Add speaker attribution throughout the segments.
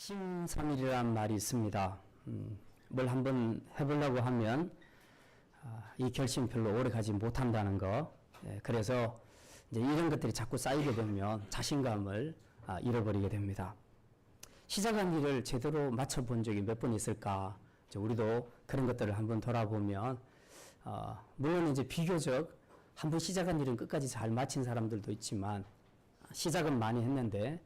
Speaker 1: 신삼일이란 말이 있습니다. 뭘 한번 해보려고 하면 이 결심 별로 오래 가지 못한다는 거. 그래서 이제 이런 것들이 자꾸 쌓이게 되면 자신감을 잃어버리게 됩니다. 시작한 일을 제대로 맞춰본 적이 몇 번 있을까? 우리도 그런 것들을 한번 돌아보면 물론 이제 비교적 한번 시작한 일은 끝까지 잘 마친 사람들도 있지만 시작은 많이 했는데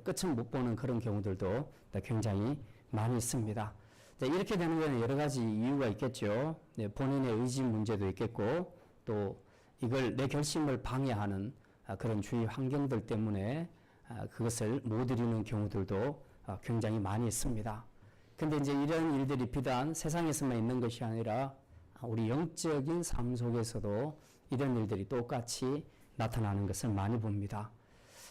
Speaker 1: 끝은 못 보는 그런 경우들도 굉장히 많이 있습니다. 이렇게 되는 데는 여러 가지 이유가 있겠죠. 본인의 의지 문제도 있겠고 또 이걸 내 결심을 방해하는 그런 주위 환경들 때문에 그것을 못 이루는 경우들도 굉장히 많이 있습니다. 근데 이제 이런 일들이 비단 세상에서만 있는 것이 아니라 우리 영적인 삶 속에서도 이런 일들이 똑같이 나타나는 것을 많이 봅니다.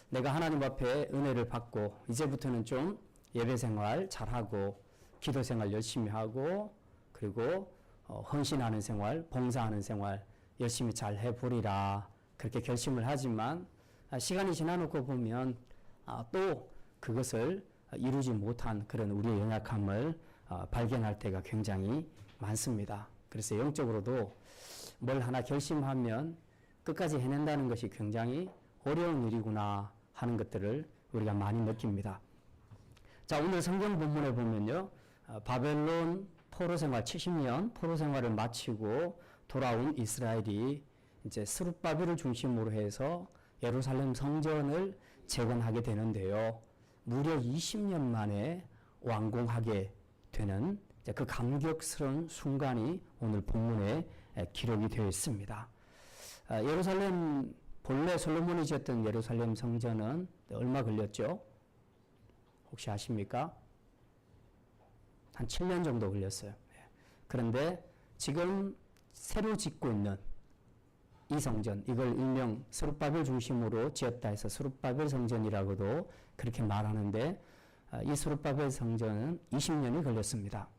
Speaker 1: 내가 하나님 앞에 은혜를 받고 이제부터는 좀 예배 생활 잘하고 기도 생활 열심히 하고 그리고 헌신하는 생활, 봉사하는 생활 열심히 잘 해보리라 그렇게 결심을 하지만 시간이 지나놓고 보면 또 그것을 이루지 못한 그런 우리의 연약함을 발견할 때가 굉장히 많습니다. 그래서 영적으로도 뭘 하나 결심하면 끝까지 해낸다는 것이 굉장히 어려운 일이구나 하는 것들을 우리가 많이 느낍니다. 자, 오늘 성경 본문에 보면요. 바벨론 포로 생활 70년 포로 생활을 마치고 돌아온 이스라엘이 이제 스룹바벨을 중심으로 해서 예루살렘 성전을 재건하게 되는데요. 무려 20년 만에 완공하게 되는 그 감격스러운 순간이 오늘 본문에 기록이 되어 있습니다. 예루살렘 본래 솔로몬이 지었던 예루살렘 성전은 얼마 걸렸죠? 혹시 아십니까? 한 7년 정도 걸렸어요. 그런데 지금 새로 짓고 있는 이 성전, 이걸 일명 스룹바벨 중심으로 지었다 해서 스룹바벨 성전이라고도 그렇게 말하는데 이 스룹바벨 성전은 20년이 걸렸습니다.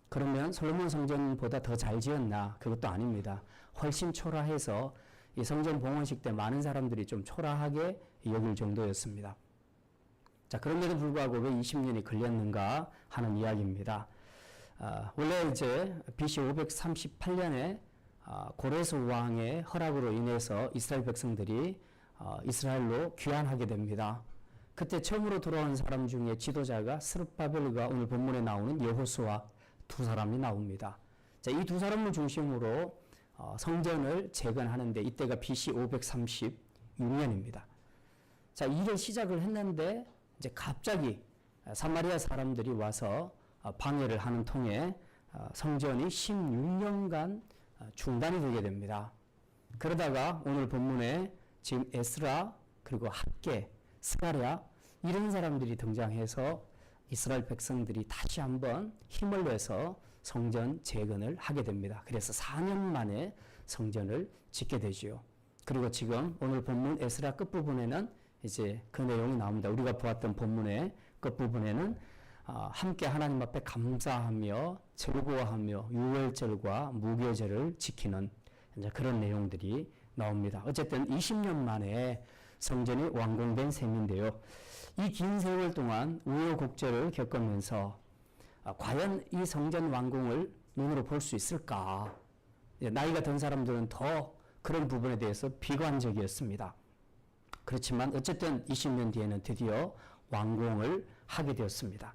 Speaker 1: 그러면 솔로몬 성전보다 더 잘 지었나? 그것도 아닙니다. 훨씬 초라해서 이 성전 봉헌식 때 많은 사람들이 좀 초라하게 여길 정도였습니다. 자, 그런데도 불구하고 왜 20년이 걸렸는가 하는 이야기입니다. 원래 이제 BC 538년에 고레스 왕의 허락으로 인해서 이스라엘 백성들이 이스라엘로 귀환하게 됩니다. 그때 처음으로 돌아온 사람 중에 지도자가 스룹바벨과 오늘 본문에 나오는 여호수아 두 사람이 나옵니다. 자, 이 두 사람을 중심으로 성전을 재건하는데 이때가 BC 536년입니다. 자, 일을 시작을 했는데 이제 갑자기 사마리아 사람들이 와서 방해를 하는 통에 성전이 16년간 중단이 되게 됩니다. 그러다가 오늘 본문에 지금 에스라 그리고 학개, 스가랴 이런 사람들이 등장해서 이스라엘 백성들이 다시 한번 힘을 내서 성전 재건을 하게 됩니다. 그래서 4년 만에 성전을 짓게 되지요. 그리고 지금 오늘 본문 에스라 끝부분에는 이제 그 내용이 나옵니다. 우리가 보았던 본문의 끝부분에는 함께 하나님 앞에 감사하며 즐거워하며 유월절과 무교절을 지키는 이제 그런 내용들이 나옵니다. 어쨌든 20년 만에 성전이 완공된 셈인데요. 이 긴 세월 동안 우여곡절을 겪으면서 과연 이 성전 완공을 눈으로 볼 수 있을까? 나이가 든 사람들은 더 그런 부분에 대해서 비관적이었습니다. 그렇지만 어쨌든 20년 뒤에는 드디어 완공을 하게 되었습니다.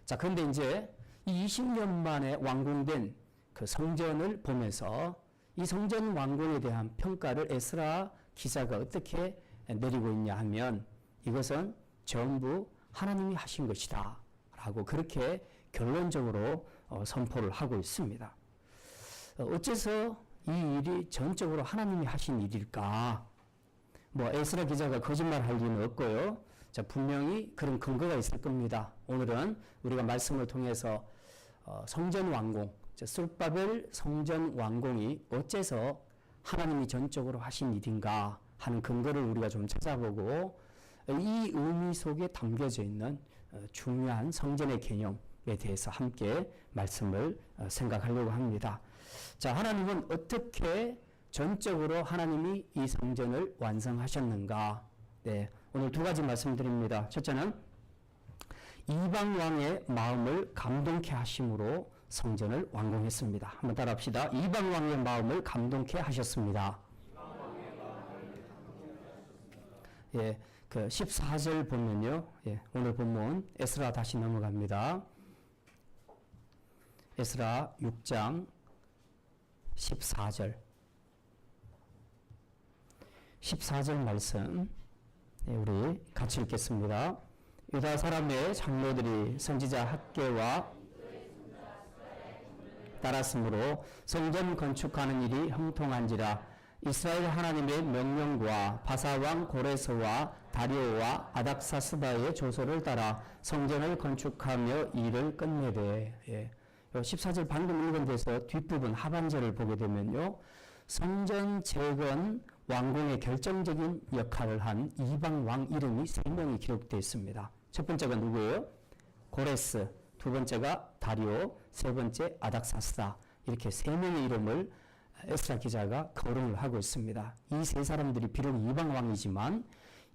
Speaker 1: 자, 그런데 이제 이 20년 만에 완공된 그 성전을 보면서 이 성전 완공에 대한 평가를 에스라 기자가 어떻게 내리고 있냐 하면 이것은 전부 하나님이 하신 것이다 라고 그렇게 결론적으로 선포를 하고 있습니다. 어째서 이 일이 전적으로 하나님이 하신 일일까? 에스라 기자가 거짓말 할 리는 없고요. 자, 분명히 그런 근거가 있을 겁니다. 오늘은 우리가 말씀을 통해서 성전 완공, 스룹바벨 성전 완공이 어째서 하나님이 전적으로 하신 일인가 하는 근거를 우리가 좀 찾아보고 이 의미 속에 담겨져 있는 중요한 성전의 개념에 대해서 함께 말씀을 생각하려고 합니다. 자, 하나님은 어떻게 전적으로 하나님이 이 성전을 완성하셨는가? 네, 오늘 두 가지 말씀드립니다. 첫째는 이방 왕의 마음을 감동케 하심으로 성전을 완공했습니다. 한번 따라합시다. 이방 왕의 마음을 감동케 하셨습니다. 예, 그 14절 보면요. 예, 오늘 본문 에스라 다시 넘어갑니다. 에스라 6장 14절. 14절 말씀 우리 같이 읽겠습니다. 유다 사람의 장로들이 선지자 학개와 따랐으므로 성전 건축하는 일이 형통한지라. 이스라엘 하나님의 명령과 바사왕 고레스와 다리오와 아닥사스다의 조서를 따라 성전을 건축하며 일을 끝내되. 예. 14절 방금 읽은 데서 뒷부분 하반절을 보게 되면요. 성전 재건 완공의 결정적인 역할을 한 이방 왕 이름이 3명이 기록되어 있습니다. 첫 번째가 누구예요? 고레스, 두 번째가 다리오, 세 번째 아닥사스다. 이렇게 3명의 이름을 에스라 기자가 거론을 하고 있습니다. 이 세 사람들이 비록 이방 왕이지만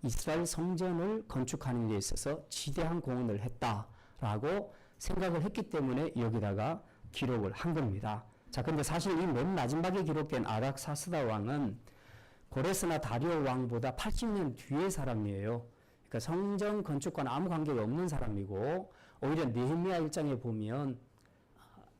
Speaker 1: 이스라엘 성전을 건축하는 데 있어서 지대한 공헌을 했다라고 생각을 했기 때문에 여기다가 기록을 한 겁니다. 자, 근데 사실 이 맨 마지막에 기록된 아닥사스다 왕은 고레스나 다리오 왕보다 80년 뒤의 사람이에요. 그러니까 성전 건축과는 아무 관계가 없는 사람이고, 오히려 느헤미야 1장에 보면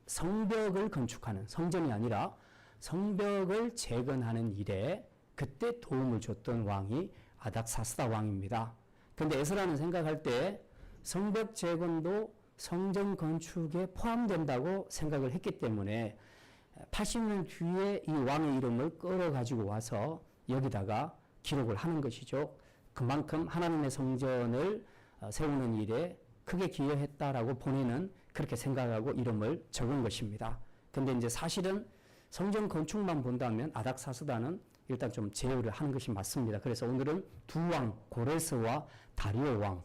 Speaker 1: 성벽을 건축하는, 성전이 아니라 성벽을 재건하는 일에 그때 도움을 줬던 왕이 아닥사스다 왕입니다. 근데 에스라는 생각할 때 성벽 재건도 성전 건축에 포함된다고 생각을 했기 때문에 80년 뒤에 이 왕의 이름을 끌어가지고 와서 여기다가 기록을 하는 것이죠. 그만큼 하나님의 성전을 세우는 일에 크게 기여했다라고 본인은 그렇게 생각하고 이름을 적은 것입니다. 근데 이제 사실은 성전 건축만 본다면 아닥사스다는 일단 좀 제어를 하는 것이 맞습니다. 그래서 오늘은 두 왕, 고레스와 다리오 왕,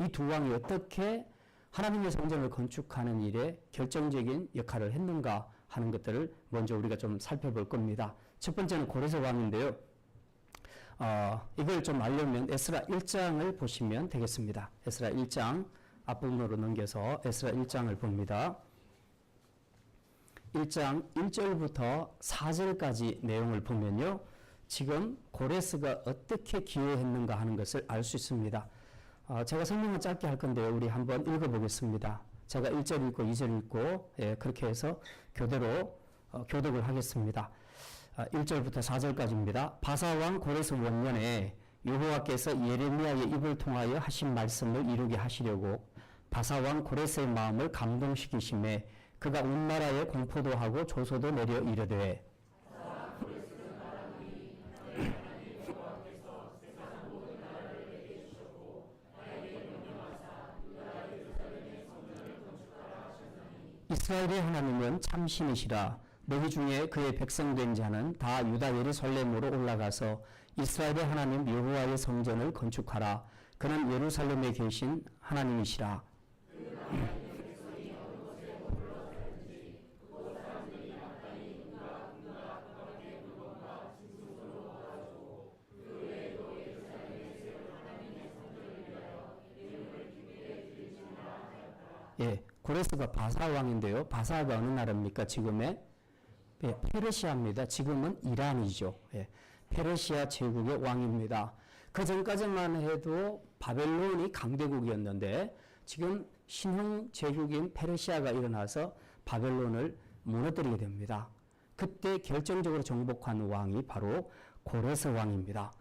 Speaker 1: 이 두 왕이 어떻게 하나님의 성전을 건축하는 일에 결정적인 역할을 했는가 하는 것들을 먼저 우리가 좀 살펴볼 겁니다. 첫 번째는 고레스 왕인데요. 이걸 좀 알려면 에스라 1장을 보시면 되겠습니다. 에스라 1장 앞부분으로 넘겨서 에스라 1장을 봅니다. 1장 1절부터 4절까지 내용을 보면요. 지금 고레스가 어떻게 기여했는가 하는 것을 알 수 있습니다. 제가 설명을 짧게 할 건데요. 우리 한번 읽어보겠습니다. 제가 1절 읽고 2절 읽고 그렇게 해서 교대로 교독을 하겠습니다. 1절부터 4절까지입니다. 바사왕 고레스 원년에 여호와께서 예레미야의 입을 통하여 하신 말씀을 이루게 하시려고 바사왕 고레스의 마음을 감동시키심에 그가 온 나라에 공포도 하고 조소도 내려 이르되 이스라엘의 하나님은 참신이시라. 너희 중에 그의 백성된 자는 다 유다 예루살렘으로 올라가서 이스라엘의 하나님 여호와의 성전을 건축하라. 그는 예루살렘에 계신 하나님이시라. 예, 고레스가 바사 왕인데요. 바사가 어느 나라입니까? 지금의 페르시아입니다. 지금은 이란이죠. 예, 페르시아 제국의 왕입니다. 그 전까지만 해도 바벨론이 강대국이었는데 지금 신흥 제국인 페르시아가 일어나서 바벨론을 무너뜨리게 됩니다. 그때 결정적으로 정복한 왕이 바로 고레스 왕입니다.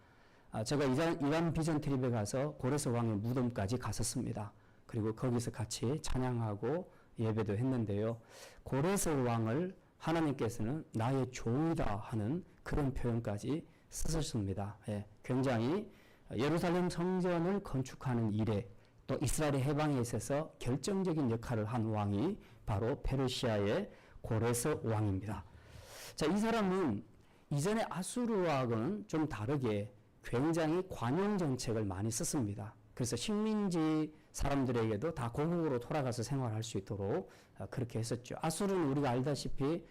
Speaker 1: 제가 이란 비전 트립에 가서 고레스 왕의 무덤까지 갔었습니다. 그리고 거기서 같이 찬양하고 예배도 했는데요. 고레스 왕을 하나님께서는 나의 종이다 하는 그런 표현까지 쓰셨습니다. 예, 굉장히 예루살렘 성전을 건축하는 일에 또 이스라엘의 해방에 있어서 결정적인 역할을 한 왕이 바로 페르시아의 고레스 왕입니다. 자, 이 사람은 이전의 아수르와는 좀 다르게 굉장히 관용 정책을 많이 썼습니다. 그래서 식민지 사람들에게도 다 고국으로 돌아가서 생활할 수 있도록 그렇게 했었죠. 아수르는 우리가 알다시피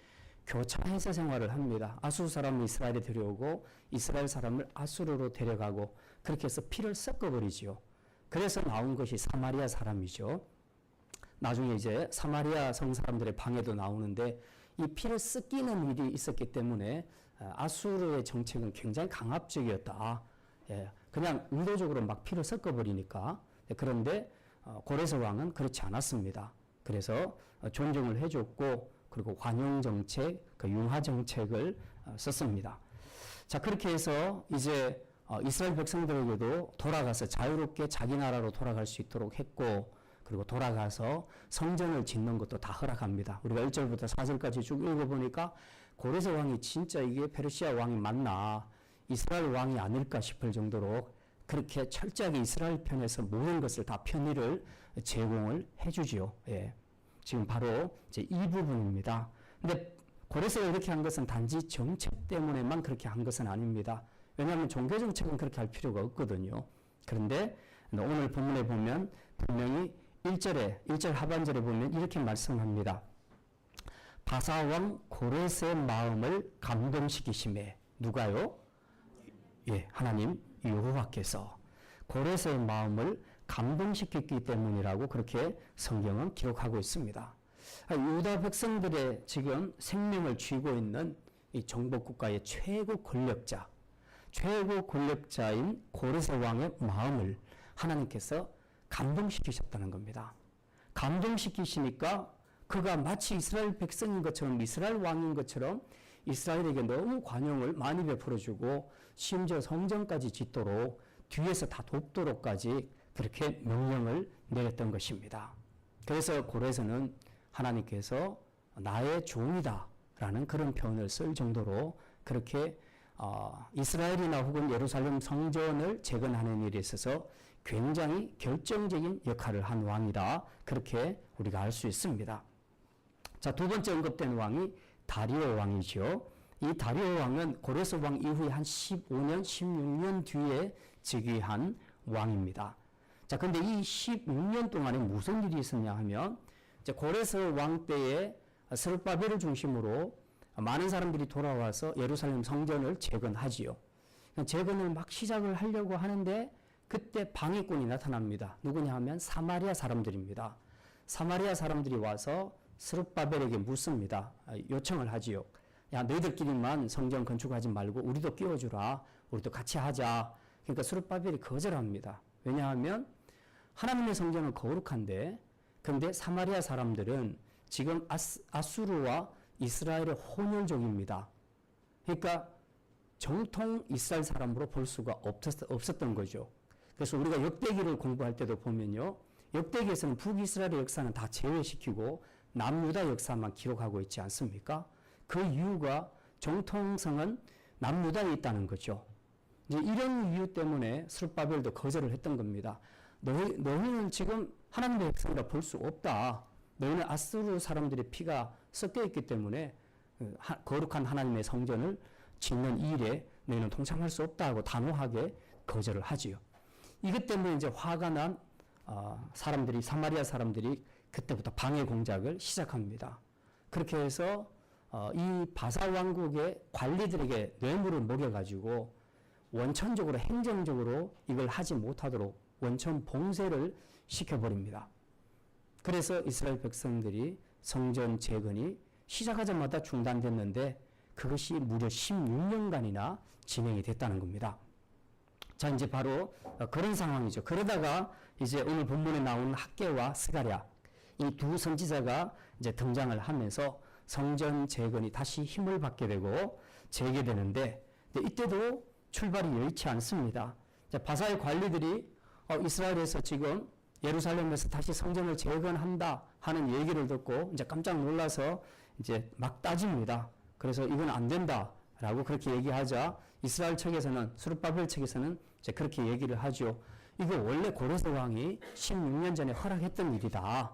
Speaker 1: 교차해서 생활을 합니다. 아수르 사람을 이스라엘에 데려오고 이스라엘 사람을 아수르로 데려가고 그렇게 해서 피를 섞어버리지요. 그래서 나온 것이 사마리아 사람이죠. 나중에 이제 사마리아 성 사람들의 방에도 나오는데 이 피를 섞이는 일이 있었기 때문에 아수르의 정책은 굉장히 강압적이었다. 예, 그냥 의도적으로 막 피를 섞어버리니까. 그런데 고레스 왕은 그렇지 않았습니다. 그래서 존중을 해줬고 그리고 관용 정책, 그 융화 정책을 썼습니다. 자, 그렇게 해서 이제 이스라엘 백성들에게도 돌아가서 자유롭게 자기 나라로 돌아갈 수 있도록 했고, 그리고 돌아가서 성전을 짓는 것도 다 허락합니다. 우리가 1절부터 4절까지 쭉 읽어보니까 고레스 왕이 진짜 이게 페르시아 왕이 맞나, 이스라엘 왕이 아닐까 싶을 정도로 그렇게 철저하게 이스라엘 편에서 모든 것을 다 편의를 제공을 해주지요. 예. 지금 바로 이제 이 부분입니다. 근데 고레스가 이렇게 한 것은 단지 정책 때문에만 그렇게 한 것은 아닙니다. 왜냐하면 종교 정책은 그렇게 할 필요가 없거든요. 그런데 오늘 본문에 보면 분명히 1절 하반절에 보면 이렇게 말씀합니다. 바사왕 고레스의 마음을 감동시키심에. 누가요? 예, 하나님 여호와께서 고레스의 마음을 감동시켰기 때문이라고 그렇게 성경은 기록하고 있습니다. 유다 백성들의 지금 생명을 쥐고 있는 이 정복국가의 최고 권력자인 고레스 왕의 마음을 하나님께서 감동시키셨다는 겁니다. 감동시키시니까 그가 마치 이스라엘 백성인 것처럼, 이스라엘 왕인 것처럼 이스라엘에게 너무 관용을 많이 베풀어주고 심지어 성전까지 짓도록 뒤에서 다 돕도록까지 그렇게 명령을 내렸던 것입니다. 그래서 고레스는 하나님께서 나의 종이다 라는 그런 표현을 쓸 정도로 그렇게 이스라엘이나 혹은 예루살렘 성전을 재건하는 일에 있어서 굉장히 결정적인 역할을 한 왕이다. 그렇게 우리가 알 수 있습니다. 자, 두 번째 언급된 왕이 다리오 왕이죠. 이 다리오 왕은 고레스 왕 이후에 한 15년, 16년 뒤에 즉위한 왕입니다. 자, 근데 이 16년 동안에 무슨 일이 있었냐 하면 이제 고레스 왕 때에 스룹바벨을 중심으로 많은 사람들이 돌아와서 예루살렘 성전을 재건하지요. 재건을 막 시작을 하려고 하는데 그때 방해꾼이 나타납니다. 누구냐 하면 사마리아 사람들입니다. 사마리아 사람들이 와서 스룹바벨에게 묻습니다. 요청을 하지요. 야, 너희들끼리만 성전 건축하지 말고 우리도 끼워주라. 우리도 같이 하자. 그러니까 스룹바벨이 거절합니다. 왜냐하면 하나님의 성전은 거룩한데, 그런데 사마리아 사람들은 지금 아수르와 이스라엘의 혼혈족입니다. 그러니까 정통 이스라엘 사람으로 볼 수가 없었던 거죠. 그래서 우리가 역대기를 공부할 때도 보면요, 역대기에서는 북이스라엘의 역사는 다 제외시키고 남유다 역사만 기록하고 있지 않습니까? 그 이유가 정통성은 남유다에 있다는 거죠. 이제 이런 이유 때문에 스룹바벨도 거절을 했던 겁니다. 너희는 지금 하나님의 백성이라 볼 수 없다. 너희는 아수르 사람들의 피가 섞여 있기 때문에 거룩한 하나님의 성전을 짓는 일에 너희는 동참할 수 없다고 단호하게 거절을 하지요. 이것 때문에 이제 화가 난 사람들이, 사마리아 사람들이 그때부터 방해 공작을 시작합니다. 그렇게 해서 이 바사 왕국의 관리들에게 뇌물을 먹여가지고 원천적으로, 행정적으로 이걸 하지 못하도록 원천 봉쇄를 시켜버립니다. 그래서 이스라엘 백성들이 성전 재건이 시작하자마자 중단됐는데 그것이 무려 16년간이나 진행이 됐다는 겁니다. 자, 이제 바로 그런 상황이죠. 그러다가 이제 오늘 본문에 나온 학개와 스가랴, 이 두 선지자가 이제 등장을 하면서 성전 재건이 다시 힘을 받게 되고 재개되는데, 이때도 출발이 여의치 않습니다. 바사의 관리들이 이스라엘에서 지금 예루살렘에서 다시 성전을 재건한다 하는 얘기를 듣고 이제 깜짝 놀라서 이제 막 따집니다. 그래서 이건 안 된다라고 그렇게 얘기하자 이스라엘 측에서는, 스룹바벨 측에서는 이제 그렇게 얘기를 하죠. 이거 원래 고레스 왕이 16년 전에 허락했던 일이다.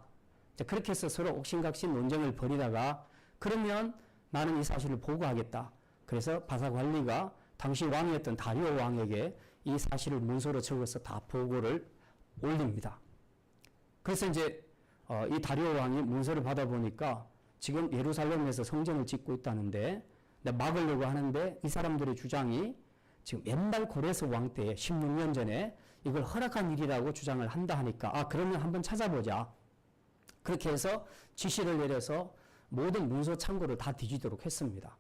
Speaker 1: 그렇게 해서 서로 옥신각신 논쟁을 벌이다가 그러면 나는 이 사실을 보고하겠다. 그래서 바사 관리가 당시 왕이었던 다리오 왕에게 이 사실을 문서로 적어서 다 보고를 올립니다. 그래서 이제 이 다리오 왕이 문서를 받아보니까 지금 예루살렘에서 성전을 짓고 있다는데 막으려고 하는데 이 사람들의 주장이 지금 옛날 고레스 왕 때 16년 전에 이걸 허락한 일이라고 주장을 한다 하니까 그러면 한번 찾아보자. 그렇게 해서 지시를 내려서 모든 문서 창고를 다 뒤지도록 했습니다.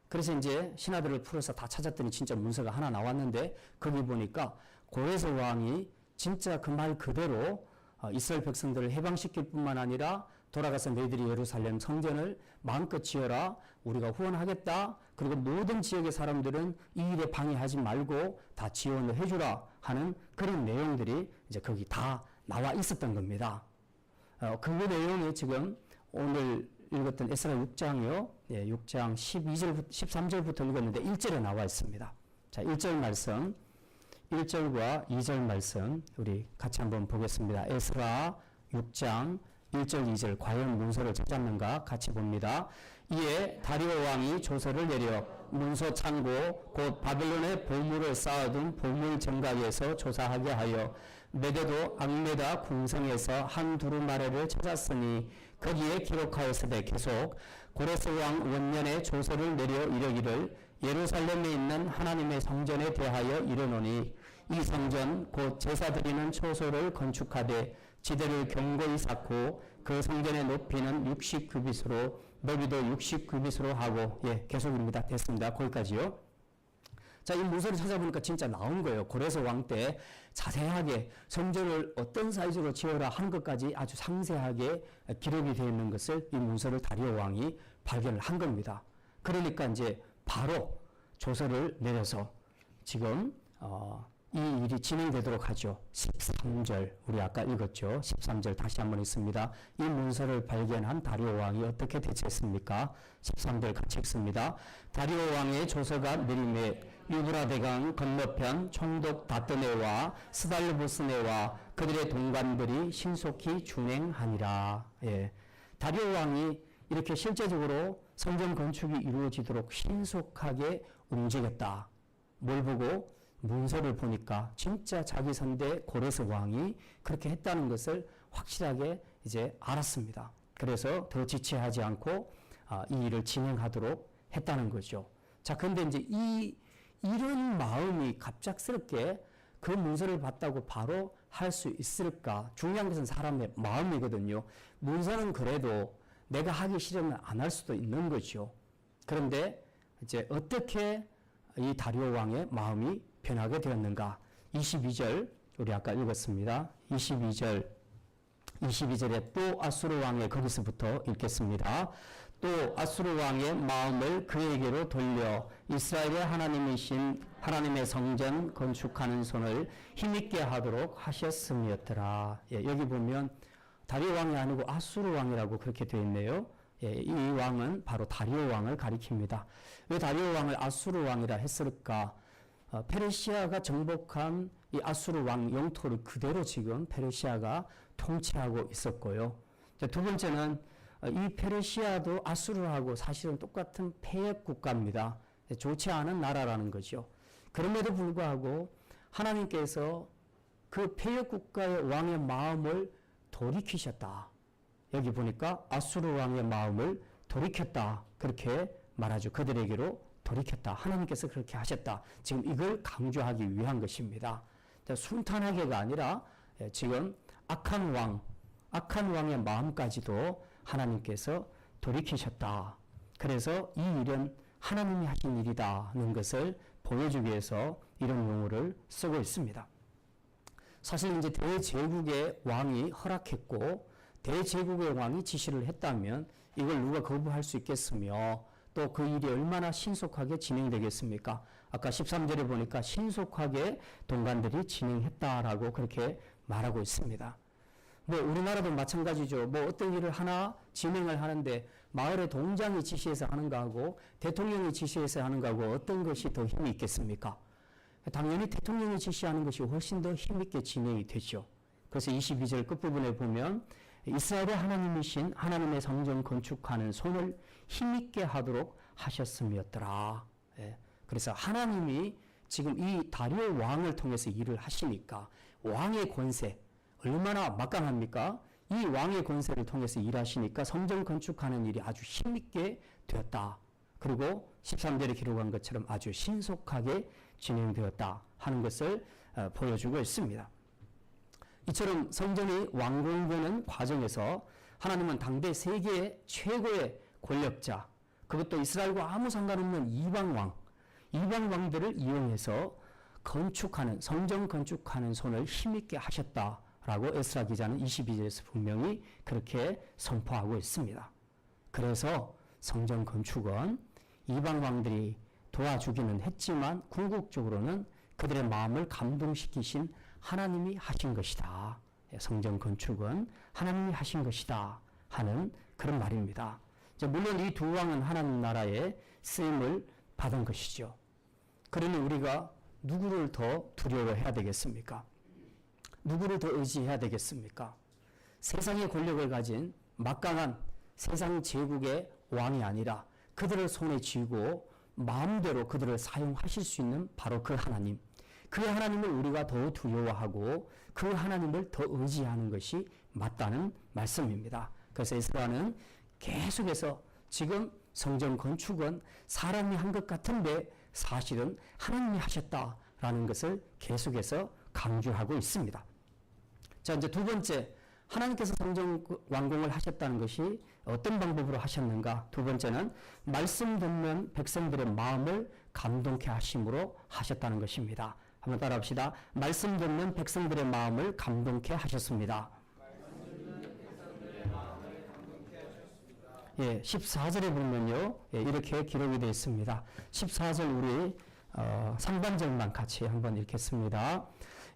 Speaker 1: 그래서 이제 신하들을 풀어서 다 찾았더니 진짜 문서가 하나 나왔는데 거기 보니까 고레스 왕이 진짜 그 말 그대로 이스라엘 백성들을 해방시킬 뿐만 아니라 돌아가서 너희들이 예루살렘 성전을 마음껏 지어라. 우리가 후원하겠다. 그리고 모든 지역의 사람들은 이 일에 방해하지 말고 다 지원을 해주라 하는 그런 내용들이 이제 거기 다 나와 있었던 겁니다. 그 내용이 지금 오늘 읽었던 에스라 6장이요. 6장 13절부터 읽었는데 1절에 나와 있습니다. 자, 1절 말씀, 1절과 2절 말씀 우리 같이 한번 보겠습니다. 에스라 6장 1절 2절 과연 문서를 찾았는가 같이 봅니다. 이에 다리오 왕이 조서를 내려 문서 창고 곧 바벨론의 보물을 쌓아둔 보물 정각에서 조사하게 하여 메대도 악메다 궁성에서 한 두루마리를 찾았으니 거기에 기록하였으되 계속 고레스 왕 원년에 조서를 내려 이르기를 예루살렘에 있는 하나님의 성전에 대하여 이르노니 이 성전 곧 제사 드리는 초소를 건축하되 지대를 견고히 쌓고 그 성전의 높이는 60규빗으로 넓이도 60규빗으로 하고 계속입니다. 됐습니다. 거기까지요. 자, 이 문서를 찾아보니까 진짜 나온 거예요. 고레스 왕 때 자세하게 성전을 어떤 사이즈로 지어라 한 것까지 아주 상세하게 기록이 되어 있는 것을 이 문서를 다리오 왕이 발견을 한 겁니다. 그러니까 이제 바로 조서를 내려서 지금 이 일이 진행되도록 하죠. 13절 우리 아까 읽었죠. 13절 다시 한번 읽습니다. 이 문서를 발견한 다리오 왕이 어떻게 대처했습니까? 13절 같이 읽습니다. 다리오 왕의 조서가 내림에 유브라데강 건너편 총독 다뜨네와 스달르보스네와 그들의 동관들이 신속히 준행하니라. 다리오 왕이 이렇게 실제적으로 성전 건축이 이루어지도록 신속하게 움직였다. 뭘 보고? 문서를 보니까 진짜 자기 선대 고레스 왕이 그렇게 했다는 것을 확실하게 이제 알았습니다. 그래서 더 지체하지 않고 이 일을 진행하도록 했다는 거죠. 자, 근데 이제 이런 마음이 갑작스럽게 그 문서를 봤다고 바로 할 수 있을까? 중요한 것은 사람의 마음이거든요. 문서는 그래도 내가 하기 싫으면 안 할 수도 있는 거죠. 그런데 이제 어떻게 이 다리오 왕의 마음이 변하게 되었는가? 22절 우리 아까 읽었습니다. 22절에 또 아수르 왕의 거기서부터 읽겠습니다. 또 아수르 왕의 마음을 그에게로 돌려 이스라엘의 하나님이신 하나님의 성전 건축하는 손을 힘있게 하도록 하셨음이었더라. 여기 보면 다리오 왕이 아니고 아수르 왕이라고 그렇게 되어 있네요. 이 왕은 바로 다리오 왕을 가리킵니다. 왜 다리오 왕을 아수르 왕이라 했을까? 페르시아가 정복한 이 아수르 왕 영토를 그대로 지금 페르시아가 통치하고 있었고요. 두 번째는 이 페르시아도 아수르하고 사실은 똑같은 패역 국가입니다. 좋지 않은 나라라는 거죠. 그럼에도 불구하고 하나님께서 그 패역 국가의 왕의 마음을 돌이키셨다. 여기 보니까 아수르 왕의 마음을 돌이켰다. 그렇게 말하죠. 그들에게로 돌이켰다. 하나님께서 그렇게 하셨다. 지금 이걸 강조하기 위한 것입니다. 순탄하게가 아니라 지금 악한 왕의 마음까지도 하나님께서 돌이키셨다. 그래서 이 일은 하나님이 하신 일이다는 것을 보여주기 위해서 이런 용어를 쓰고 있습니다. 사실 이제 대제국의 왕이 허락했고 대제국의 왕이 지시를 했다면 이걸 누가 거부할 수 있겠으며 또 그 일이 얼마나 신속하게 진행되겠습니까? 아까 13절에 보니까 신속하게 동관들이 진행했다라고 그렇게 말하고 있습니다. 뭐 우리나라도 마찬가지죠. 뭐 어떤 일을 하나 진행을 하는데 마을의 동장이 지시해서 하는 거하고 대통령이 지시해서 하는 거하고 어떤 것이 더 힘이 있겠습니까? 당연히 대통령이 지시하는 것이 훨씬 더 힘있게 진행이 되죠. 그래서 22절 끝부분에 보면 이스라엘의 하나님이신 하나님의 성전 건축하는 손을 힘있게 하도록 하셨음이었더라. 그래서 하나님이 지금 이 다리오 왕을 통해서 일을 하시니까 왕의 권세 얼마나 막강합니까? 이 왕의 권세를 통해서 일하시니까 성전 건축하는 일이 아주 힘있게 되었다. 그리고 13절에 기록한 것처럼 아주 신속하게 진행되었다 하는 것을 보여주고 있습니다. 이처럼 성전이 완공되는 과정에서 하나님은 당대 세계의 최고의 권력자, 그것도 이스라엘과 아무 상관없는 이방 왕들을 이용해서 성전 건축하는 손을 힘있게 하셨다라고 에스라 기자는 22절에서 분명히 그렇게 선포하고 있습니다. 그래서 성전 건축은 이방 왕들이 도와주기는 했지만 궁극적으로는 그들의 마음을 감동시키신 하나님이 하신 것이다. 성전 건축은 하나님이 하신 것이다 하는 그런 말입니다. 물론 이 두 왕은 하나님 나라의 쓰임을 받은 것이죠. 그러니 우리가 누구를 더 두려워해야 되겠습니까? 누구를 더 의지해야 되겠습니까? 세상의 권력을 가진 막강한 세상 제국의 왕이 아니라 그들을 손에 쥐고 마음대로 그들을 사용하실 수 있는 바로 그 하나님. 그 하나님을 우리가 더 두려워하고 그 하나님을 더 의지하는 것이 맞다는 말씀입니다. 그래서 에스라는 계속해서 지금 성전 건축은 사람이 한 것 같은데 사실은 하나님이 하셨다라는 것을 계속해서 강조하고 있습니다. 자, 이제 두 번째, 하나님께서 성전 완공을 하셨다는 것이 어떤 방법으로 하셨는가? 두 번째는 말씀 듣는 백성들의 마음을 감동케 하심으로 하셨다는 것입니다. 한번 따라합시다. 말씀 듣는 백성들의 마음을 감동케 하셨습니다. 예, 14절에 보면요, 예, 이렇게 기록이 되어 있습니다. 14절 우리 상반절만 같이 한번 읽겠습니다.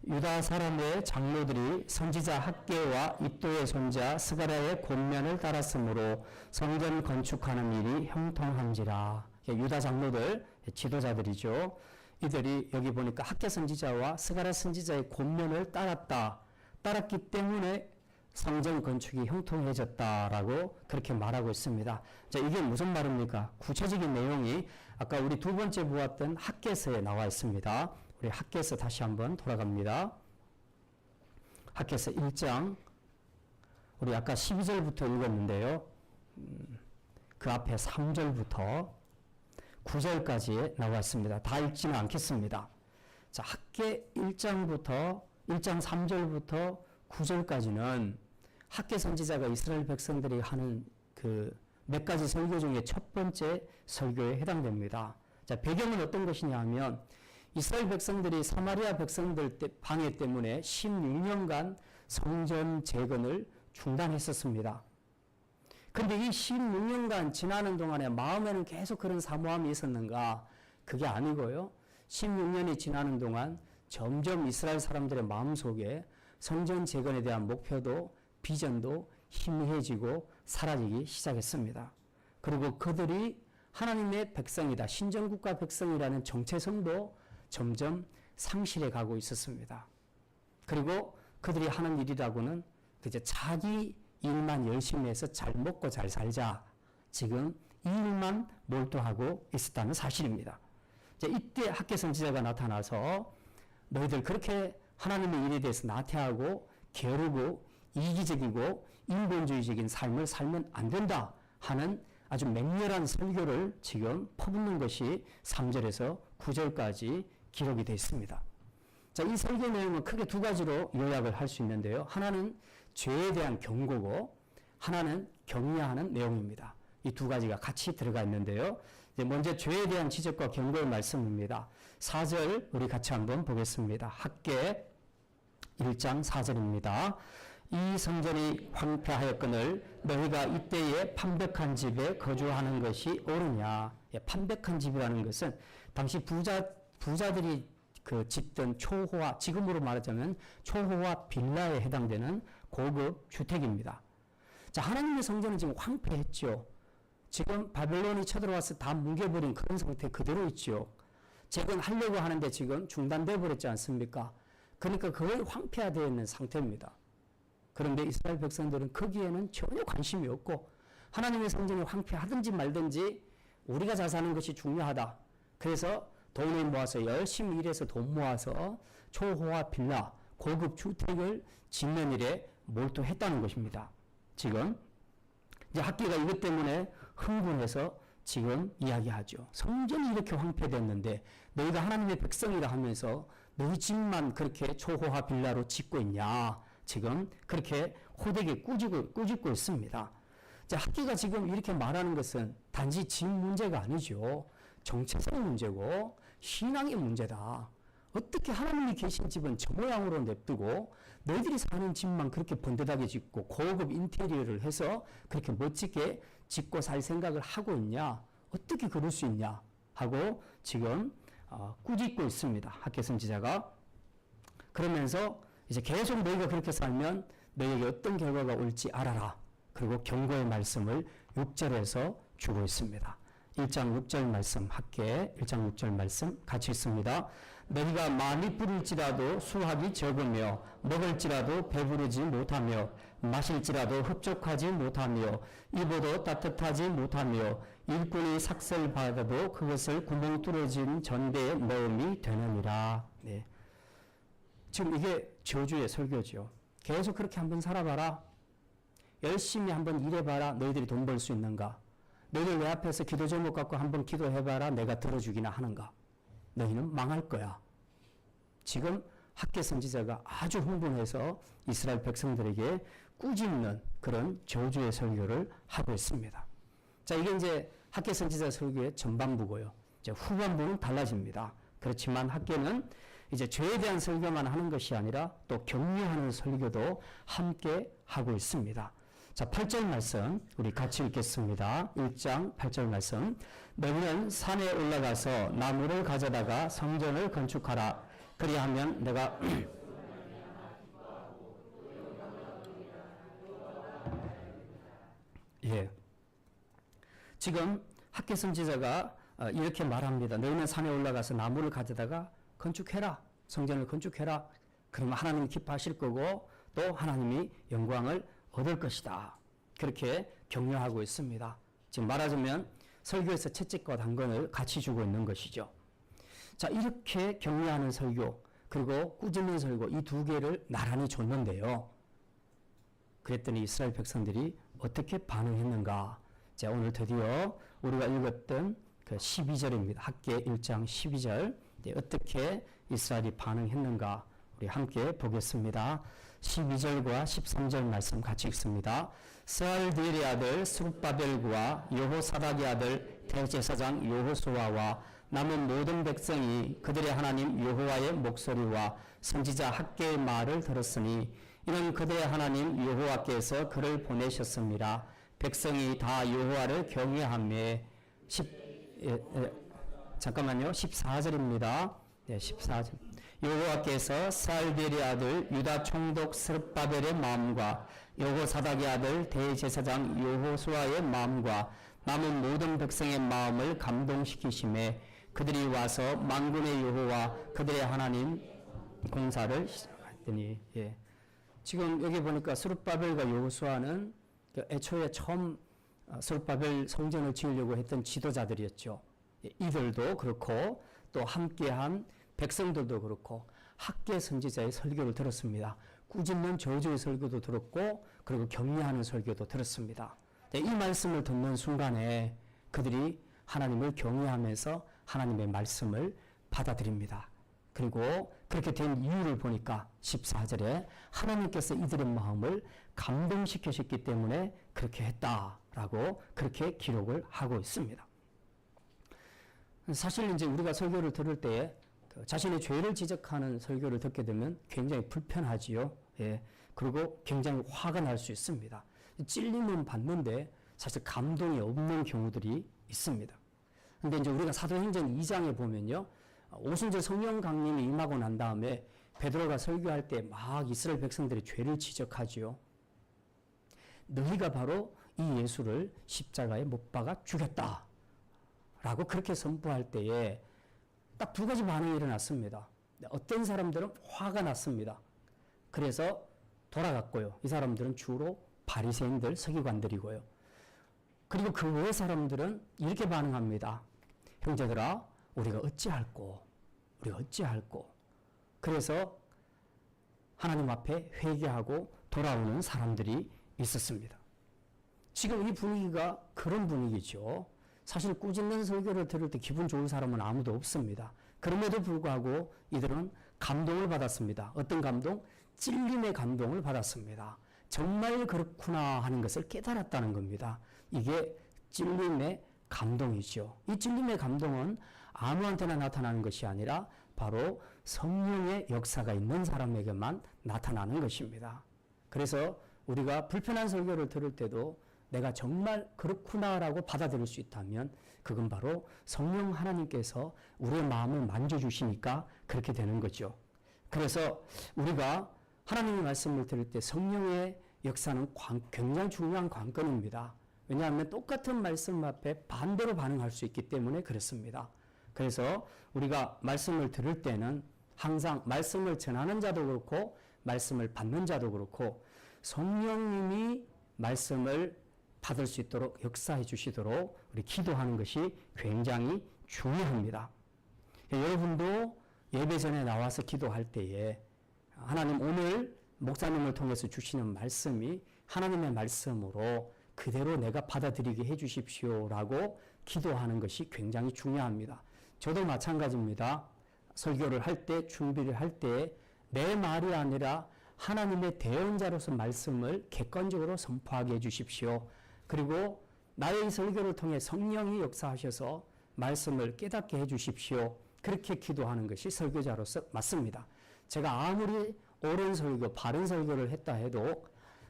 Speaker 1: 유다 사람의 장로들이 선지자 학개와 이도의 손자 스가랴의 권면을 따랐으므로 성전 건축하는 일이 형통한지라. 예, 유다 장로들, 지도자들이죠. 이들이 여기 보니까 학개 선지자와 스가랴 선지자의 권면을 따랐기 때문에 성전 건축이 형통해졌다라고 그렇게 말하고 있습니다. 자, 이게 무슨 말입니까? 구체적인 내용이 아까 우리 두 번째 보았던 학개서에 나와 있습니다. 우리 학개서 다시 한번 돌아갑니다. 학개서 1장, 우리 아까 12절부터 읽었는데요. 그 앞에 3절부터 9절까지 나와 있습니다. 다 읽지는 않겠습니다. 자, 학개 1장 3절부터 9절까지는 학개 선지자가 이스라엘 백성들이 하는 그 몇 가지 설교 중에 첫 번째 설교에 해당됩니다. 자, 배경은 어떤 것이냐 하면 이스라엘 백성들이 사마리아 백성들 방해 때문에 16년간 성전 재건을 중단했었습니다. 근데 이 16년간 지나는 동안에 마음에는 계속 그런 사모함이 있었는가? 그게 아니고요. 16년이 지나는 동안 점점 이스라엘 사람들의 마음속에 성전 재건에 대한 목표도 비전도 희미해지고 사라지기 시작했습니다. 그리고 그들이 하나님의 백성이다, 신정국가 백성이라는 정체성도 점점 상실해 가고 있었습니다. 그리고 그들이 하는 일이라고는 이제 자기 일만 열심히 해서 잘 먹고 잘 살자, 지금 이 일만 몰두하고 있었다는 사실입니다. 이때 학개 선지자가 나타나서 너희들 그렇게 하나님의 일에 대해서 나태하고 게으르고 이기적이고 인본주의적인 삶을 살면 안 된다 하는 아주 맹렬한 설교를 지금 퍼붓는 것이 3절에서 9절까지 기록이 되어 있습니다. 자, 이 설교 내용은 크게 두 가지로 요약을 할 수 있는데요. 하나는 죄에 대한 경고고 하나는 격려하는 내용입니다. 이 두 가지가 같이 들어가 있는데요. 먼저 죄에 대한 지적과 경고의 말씀입니다. 4절 우리 같이 한번 보겠습니다. 학개 1장 4절입니다. 이 성전이 황폐하였거늘 너희가 이때에 판백한 집에 거주하는 것이 옳으냐. 예, 판백한 집이라는 것은 당시 부자들이 그 짓던 초호화, 지금으로 말하자면 초호화 빌라에 해당되는 고급 주택입니다. 자, 하나님의 성전은 지금 황폐했죠. 지금 바벨론이 쳐들어와서 다 뭉개버린 그런 상태 그대로 있죠. 재건하려고 하는데 지금 중단되어 버렸지 않습니까? 그러니까 거의 황폐화되어 있는 상태입니다. 그런데 이스라엘 백성들은 거기에는 전혀 관심이 없고 하나님의 성전이 황폐하든지 말든지 우리가 잘 사는 것이 중요하다. 그래서 돈을 모아서 열심히 일해서 돈 모아서 초호화 빌라, 고급 주택을 짓는 일에 몰두했다는 것입니다. 지금 이제 학개가 이것 때문에 흥분해서 지금 이야기하죠. 성전이 이렇게 황폐됐는데 너희가 하나님의 백성이라 하면서 너희 집만 그렇게 초호화 빌라로 짓고 있냐. 지금 그렇게 호되게 꾸짖고 있습니다. 자, 학계가 지금 이렇게 말하는 것은 단지 집 문제가 아니죠. 정체성 문제고 신앙의 문제다. 어떻게 하나님이 계신 집은 저 모양으로 냅두고 너희들이 사는 집만 그렇게 번듯하게 짓고 고급 인테리어를 해서 그렇게 멋지게 짓고 살 생각을 하고 있냐? 어떻게 그럴 수 있냐? 하고 지금 꾸짖고 있습니다. 학계 선지자가. 그러면서 이제 계속 너희가 그렇게 살면 너희에게 어떤 결과가 올지 알아라. 그리고 경고의 말씀을 6절에서 주고 있습니다. 1장 6절 말씀, 학계 1장 6절 말씀 같이 읽습니다. 너희가 많이 부릴지라도 수확이 적으며 먹을지라도 배부르지 못하며 마실지라도 흡족하지 못하며 입어도 따뜻하지 못하며 일꾼이 삭슬받아도 그것을 구멍 뚫어진 전대에 넣음이 되느니라. 네. 지금 이게 저주의 설교죠. 계속 그렇게 한번 살아봐라. 열심히 한번 일해봐라. 너희들이 돈 벌 수 있는가? 너희들 내 앞에서 기도 제목 갖고 한번 기도해봐라. 내가 들어주기나 하는가? 너희는 망할 거야. 지금 학계 선지자가 아주 흥분해서 이스라엘 백성들에게 꾸짖는 그런 저주의 설교를 하고 있습니다. 자, 이게 이제 학계 선지자 설교의 전반부고요. 이제 후반부는 달라집니다. 그렇지만 학계는 이제 죄에 대한 설교만 하는 것이 아니라 또 격려하는 설교도 함께 하고 있습니다. 자, 8절 말씀 우리 같이 읽겠습니다. 1장 8절 말씀. 너희는 산에 올라가서 나무를 가져다가 성전을 건축하라. 그리하면 내가 예. 지금 학계 선지자가 이렇게 말합니다. 너희는 산에 올라가서 나무를 가져다가 건축해라. 성전을 건축해라. 그러면 하나님이 기뻐하실 거고 또 하나님이 영광을 얻을 것이다. 그렇게 격려하고 있습니다. 지금 말하자면 설교에서 채찍과 당근을 같이 주고 있는 것이죠. 자, 이렇게 격려하는 설교 그리고 꾸짖는 설교 이 두 개를 나란히 줬는데요. 그랬더니 이스라엘 백성들이 어떻게 반응했는가? 자, 오늘 드디어 우리가 읽었던 그 12절입니다. 학계 1장 12절 어떻게 이스라엘이 반응했는가 우리 함께 보겠습니다. 12절과 13절 말씀 같이 읽습니다. 스알디엘의 아들 스룹바벨과 여호사닥의 아들 대제사장 여호수아와 남은 모든 백성이 그들의 하나님 여호와의 목소리와 선지자 학계의 말을 들었으니 이는 그들의 하나님 여호와께서 그를 보내셨습니다. 백성이 다 여호와를 경외하며 잠깐만요. 14절입니다. 네, 14절. 여호와께서 스알디엘의 아들 유다 총독 스룹바벨의 마음과 여호사닥의 아들 대제사장 여호수아의 마음과 남은 모든 백성의 마음을 감동시키심에 그들이 와서 만군의 여호와 그들의 하나님 공사를 시작했더니 예. 지금 여기 보니까 스룹바벨과 여호수아는 애초에 처음 스룹바벨 성전을 지으려고 했던 지도자들이었죠. 이들도 그렇고 또 함께한 백성들도 그렇고 학계 선지자의 설교를 들었습니다. 꾸짖는 저주의 설교도 들었고 그리고 격려하는 설교도 들었습니다. 이 말씀을 듣는 순간에 그들이 하나님을 경외하면서 하나님의 말씀을 받아들입니다. 그리고 그렇게 된 이유를 보니까 14절에 하나님께서 이들의 마음을 감동시키셨기 때문에 그렇게 했다라고 그렇게 기록을 하고 있습니다. 사실 이제 우리가 설교를 들을 때에 자신의 죄를 지적하는 설교를 듣게 되면 굉장히 불편하지요. 예. 그리고 굉장히 화가 날 수 있습니다. 찔림은 받는데 사실 감동이 없는 경우들이 있습니다. 근데 이제 우리가 사도행전 2장에 보면요. 오순절 성령 강림이 임하고 난 다음에 베드로가 설교할 때 막 이스라엘 백성들의 죄를 지적하지요. 너희가 바로 이 예수를 십자가에 못 박아 죽였다. 라고 그렇게 선포할 때에 딱 두 가지 반응이 일어났습니다. 어떤 사람들은 화가 났습니다. 그래서 돌아갔고요. 이 사람들은 주로 바리새인들, 서기관들이고요. 그리고 그 외 사람들은 이렇게 반응합니다. 형제들아, 우리가 어찌할꼬? 우리가 어찌할꼬? 그래서 하나님 앞에 회개하고 돌아오는 사람들이 있었습니다. 지금 이 분위기가 그런 분위기죠. 사실 꾸짖는 설교를 들을 때 기분 좋은 사람은 아무도 없습니다. 그럼에도 불구하고 이들은 감동을 받았습니다. 어떤 감동? 찔림의 감동을 받았습니다. 정말 그렇구나 하는 것을 깨달았다는 겁니다. 이게 찔림의 감동이죠. 이 찔림의 감동은 아무한테나 나타나는 것이 아니라 바로 성령의 역사가 있는 사람에게만 나타나는 것입니다. 그래서 우리가 불편한 설교를 들을 때도 내가 정말 그렇구나라고 받아들일 수 있다면 그건 바로 성령 하나님께서 우리의 마음을 만져주시니까 그렇게 되는 거죠. 그래서 우리가 하나님의 말씀을 들을 때 성령의 역사는 굉장히 중요한 관건입니다. 왜냐하면 똑같은 말씀 앞에 반대로 반응할 수 있기 때문에 그렇습니다. 그래서 우리가 말씀을 들을 때는 항상 말씀을 전하는 자도 그렇고 말씀을 받는 자도 그렇고 성령님이 말씀을 받을 수 있도록 역사해 주시도록 우리 기도하는 것이 굉장히 중요합니다. 여러분도 예배 전에 나와서 기도할 때에 하나님 오늘 목사님을 통해서 주시는 말씀이 하나님의 말씀으로 그대로 내가 받아들이게 해 주십시오라고 기도하는 것이 굉장히 중요합니다. 저도 마찬가지입니다. 설교를 할 때, 준비를 할 때 내 말이 아니라 하나님의 대언자로서 말씀을 객관적으로 선포하게 해 주십시오. 그리고 나의 설교를 통해 성령이 역사하셔서 말씀을 깨닫게 해 주십시오. 그렇게 기도하는 것이 설교자로서 맞습니다. 제가 아무리 옳은 설교, 바른 설교를 했다 해도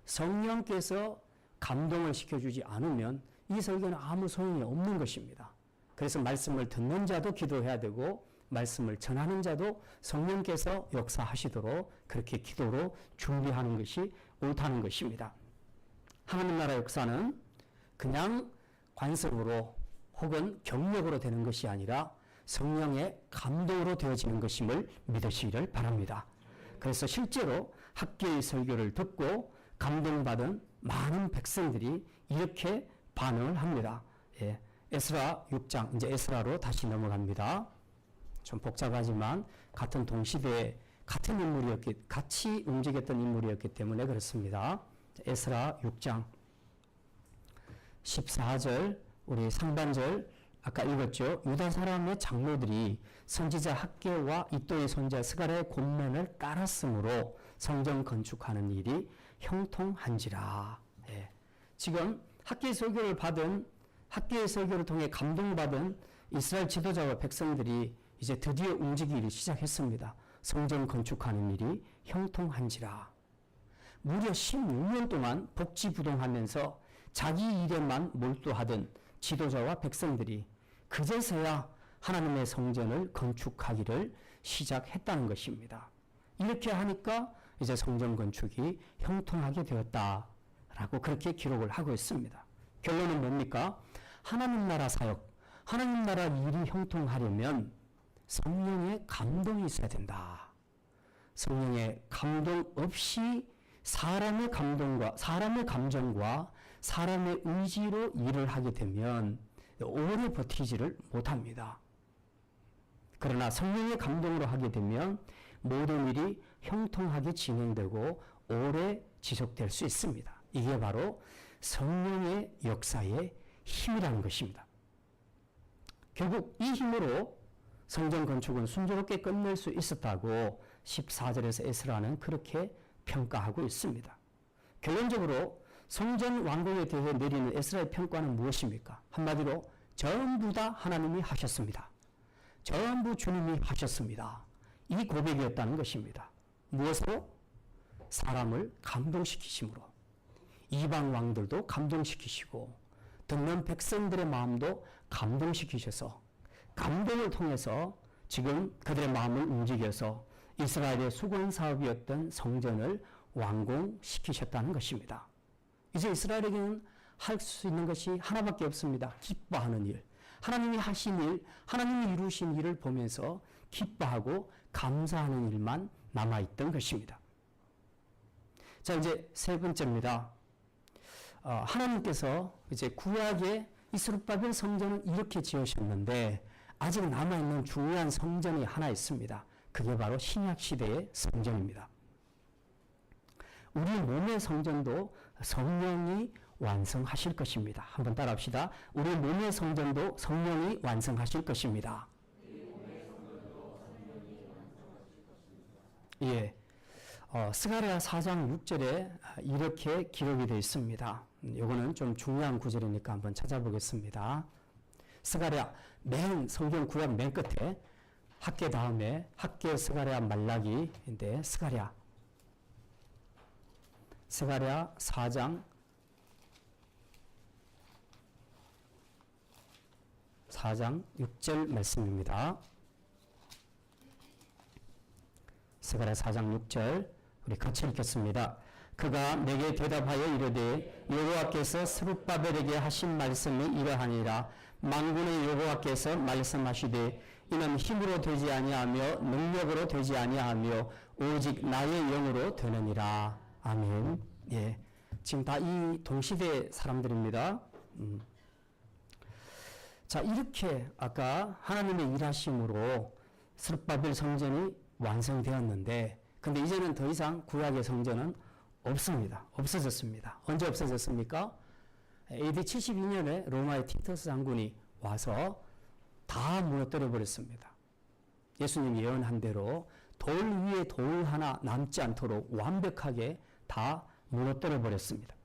Speaker 1: 성령께서 감동을 시켜주지 않으면 이 설교는 아무 소용이 없는 것입니다. 그래서 말씀을 듣는 자도 기도해야 되고 말씀을 전하는 자도 성령께서 역사하시도록 그렇게 기도로 준비하는 것이 옳다는 것입니다. 하나님 나라 역사는 그냥 관습으로 혹은 경력으로 되는 것이 아니라 성령의 감동으로 되어지는 것임을 믿으시기를 바랍니다. 그래서 실제로 학교의 설교를 듣고 감동받은 많은 백성들이 이렇게 반응을 합니다. 예, 에스라 6장, 이제 에스라로 다시 넘어갑니다. 좀 복잡하지만 같은 동시대에 같은 인물이었기, 같이 움직였던 인물이었기 때문에 그렇습니다. 에스라 6장 14절, 우리 상반절 아까 읽었죠. 유다 사람의 장로들이 선지자 학개와 이또의 손자 스가랴의 권면을 따랐으므로 성전 건축하는 일이 형통한지라. 예. 지금 학개의 설교를 받은, 학개의 설교를 통해 감동받은 이스라엘 지도자와 백성들이 이제 드디어 움직이기 시작했습니다. 성전 건축하는 일이 형통한지라. 무려 16년 동안 복지부동하면서 자기 일에만 몰두하던 지도자와 백성들이 그제서야 하나님의 성전을 건축하기를 시작했다는 것입니다. 이렇게 하니까 이제 성전 건축이 형통하게 되었다라고 그렇게 기록을 하고 있습니다. 결론은 뭡니까? 하나님 나라 사역, 하나님 나라 일이 형통하려면 성령의 감동이 있어야 된다. 성령의 감동 없이 사람의 감동과 사람의 감정과 사람의 의지로 일을 하게 되면 오래 버티지를 못합니다. 그러나 성령의 감동으로 하게 되면 모든 일이 형통하게 진행되고 오래 지속될 수 있습니다. 이게 바로 성령의 역사의 힘이라는 것입니다. 결국 이 힘으로 성전 건축은 순조롭게 끝낼 수 있었다고 14절에서 에스라는 그렇게 평가하고 있습니다. 결론적으로 성전 완공에 대해 내리는 에스라의 평가는 무엇입니까? 한마디로 전부 다 하나님이 하셨습니다. 전부 주님이 하셨습니다. 이 고백이었다는 것입니다. 무엇으로? 사람을 감동시키심으로. 이방 왕들도 감동시키시고 듣는 백성들의 마음도 감동시키셔서 감동을 통해서 지금 그들의 마음을 움직여서 이스라엘의 수건 사업이었던 성전을 완공시키셨다는 것입니다. 이제 이스라엘에게는 할 수 있는 것이 하나밖에 없습니다. 기뻐하는 일. 하나님이 하신 일, 하나님이 이루신 일을 보면서 기뻐하고 감사하는 일만 남아있던 것입니다. 자, 이제 세 번째입니다. 하나님께서 이제 구약의 이스라엘 성전을 이렇게 지으셨는데 아직 남아있는 중요한 성전이 하나 있습니다. 그게 바로 신약 시대의 성전입니다. 우리 몸의 성전도 성령이 완성하실 것입니다. 한번 따라합시다. 우리 몸의 성전도 성령이 완성하실 것입니다. 예. 스가랴 4장 6절에 이렇게 기록이 되어 있습니다. 이거는 좀 중요한 구절이니까 한번 찾아보겠습니다. 스가랴 성경 구약 맨 끝에 학계 다음에 학계 스가랴 말라기인데 스가랴 4장 6절 말씀입니다. 스가랴 4장 6절 우리 같이 읽겠습니다. 그가 내게 대답하여 이르되 여호와께서 스룹바벨에게 하신 말씀이 이러하니라. 만군의 여호와께서 말씀하시되 이는 힘으로 되지 아니하며 능력으로 되지 아니하며 오직 나의 영으로 되느니라. 아멘. 예, 지금 다 이 동시대 사람들입니다. 자, 이렇게 아까 하나님의 일하심으로 스룹바벨 성전이 완성되었는데, 근데 이제는 더 이상 구약의 성전은 없습니다. 없어졌습니다. 언제 없어졌습니까? AD 72년에 로마의 티터스 장군이 와서 다 무너뜨려 버렸습니다. 예수님이 예언한 대로 돌 위에 돌 하나 남지 않도록 완벽하게 다 무너뜨려 버렸습니다.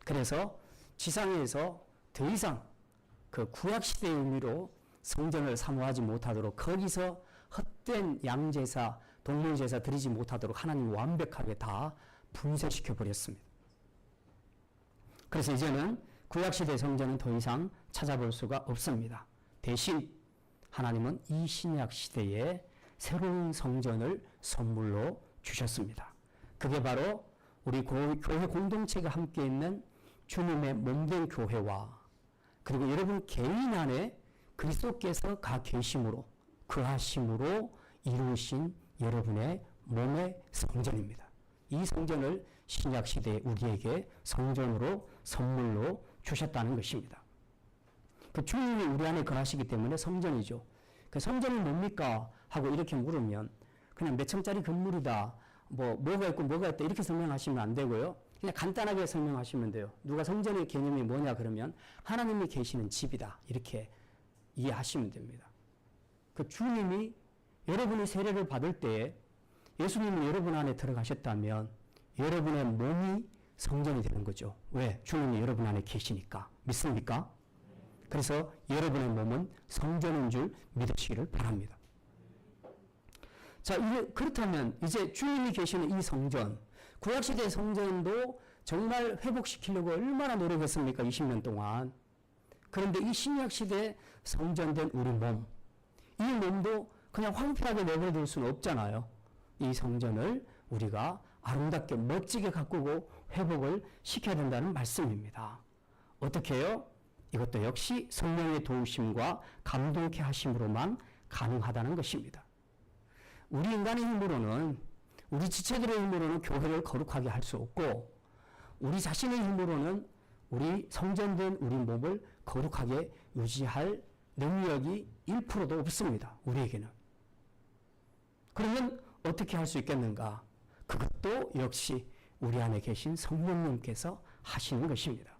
Speaker 1: 그래서 지상에서 더 이상 그 구약시대의 의미로 성전을 사모하지 못하도록, 거기서 헛된 양제사, 동물제사 드리지 못하도록 하나님 완벽하게 다 분쇄시켜 버렸습니다. 그래서 이제는 구약시대 성전은 더 이상 찾아볼 수가 없습니다. 대신 하나님은 이 신약시대에 새로운 성전을 선물로 주셨습니다. 그게 바로 우리 교회 공동체가 함께 있는 주님의 몸된 교회와, 그리고 여러분 개인 안에 그리스도께서 가 계심으로, 그하심으로 이루신 여러분의 몸의 성전입니다. 이 성전을 신약시대에 우리에게 성전으로 선물로 주셨다는 것입니다. 그 주님이 우리 안에 거하시기 때문에 성전이죠. 그 성전이 뭡니까? 하고 이렇게 물으면 그냥 몇 층짜리 건물이다, 뭐가 있고 뭐가 있다 이렇게 설명하시면 안 되고요. 그냥 간단하게 설명하시면 돼요. 누가 성전의 개념이 뭐냐 그러면 하나님이 계시는 집이다, 이렇게 이해하시면 됩니다. 그 주님이 여러분이 세례를 받을 때에 예수님이 여러분 안에 들어가셨다면 여러분의 몸이 성전이 되는 거죠. 왜? 주님이 여러분 안에 계시니까. 믿습니까? 그래서 여러분의 몸은 성전인 줄 믿으시기를 바랍니다. 자, 그렇다면 이제 주님이 계시는 이 성전, 구약시대 성전도 정말 회복시키려고 얼마나 노력했습니까? 20년 동안. 그런데 이 신약시대 성전된 우리 몸, 이 몸도 그냥 황폐하게 내버려둘 수는 없잖아요. 이 성전을 우리가 아름답게 멋지게 가꾸고 회복을 시켜야 된다는 말씀입니다. 어떻게 해요? 이것도 역시 성령의 도우심과 감동케 하심으로만 가능하다는 것입니다. 우리 인간의 힘으로는, 우리 지체들의 힘으로는 교회를 거룩하게 할 수 없고, 우리 자신의 힘으로는 우리 성전된 우리 몸을 거룩하게 유지할 능력이 1%도 없습니다. 우리에게는. 그러면 어떻게 할 수 있겠는가? 그것도 역시 우리 안에 계신 성령님께서 하시는 것입니다.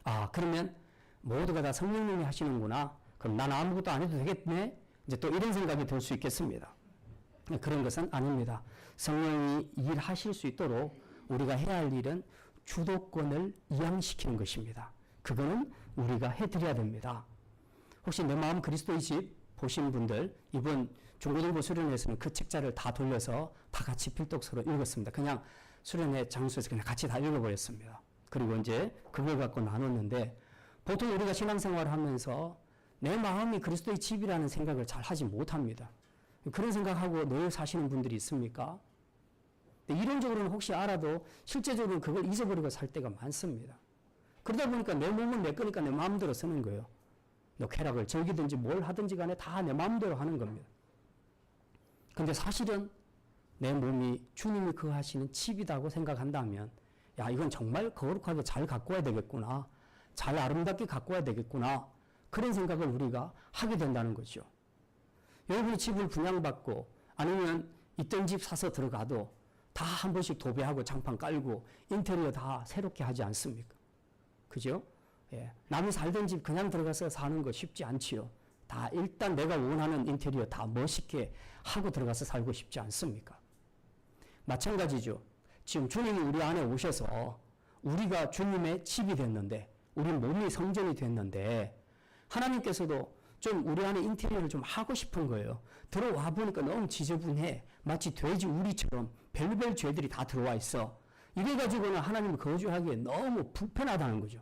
Speaker 1: 아, 그러면 모두가 다 성령님이 하시는구나. 그럼 난 아무것도 안 해도 되겠네? 이제 또 이런 생각이 들 수 있겠습니다. 그런 것은 아닙니다. 성령이 일하실 수 있도록 우리가 해야 할 일은 주도권을 이양시키는 것입니다. 그거는 우리가 해드려야 됩니다. 혹시 내 마음 그리스도의 집 보신 분들, 이번 중고등부 수련회에서는 그 책자를 다 돌려서 다 같이 필독서로 읽었습니다. 그냥 수련회 장소에서 그냥 같이 다 읽어버렸습니다. 그리고 이제 그걸 갖고 나눴는데, 보통 우리가 신앙생활을 하면서 내 마음이 그리스도의 집이라는 생각을 잘 하지 못합니다. 그런 생각하고 늘 사시는 분들이 있습니까? 이론적으로는 혹시 알아도 실제적으로는 그걸 잊어버리고 살 때가 많습니다. 그러다 보니까 내 몸은 내 거니까 내 마음대로 쓰는 거예요. 너 쾌락을 즐기든지 뭘 하든지 간에 다 내 마음대로 하는 겁니다. 근데 사실은 내 몸이 주님이 거하시는 집이라고 생각한다면, 야, 이건 정말 거룩하게 잘 가꿔야 되겠구나, 잘 아름답게 가꿔야 되겠구나, 그런 생각을 우리가 하게 된다는 거죠. 여러분이 집을 분양받고 아니면 있던 집 사서 들어가도 다 한 번씩 도배하고 장판 깔고 인테리어 다 새롭게 하지 않습니까? 그죠? 예. 남이 살던 집 그냥 들어가서 사는 거 쉽지 않지요. 다 일단 내가 원하는 인테리어 다 멋있게 하고 들어가서 살고 싶지 않습니까? 마찬가지죠. 지금 주님이 우리 안에 오셔서 우리가 주님의 집이 됐는데, 우리 몸이 성전이 됐는데, 하나님께서도 좀 우리 안에 인테리어를 좀 하고 싶은 거예요. 들어와 보니까 너무 지저분해. 마치 돼지 우리처럼 별별 죄들이 다 들어와 있어. 이래가지고는 하나님을 거주하기에 너무 불편하다는 거죠.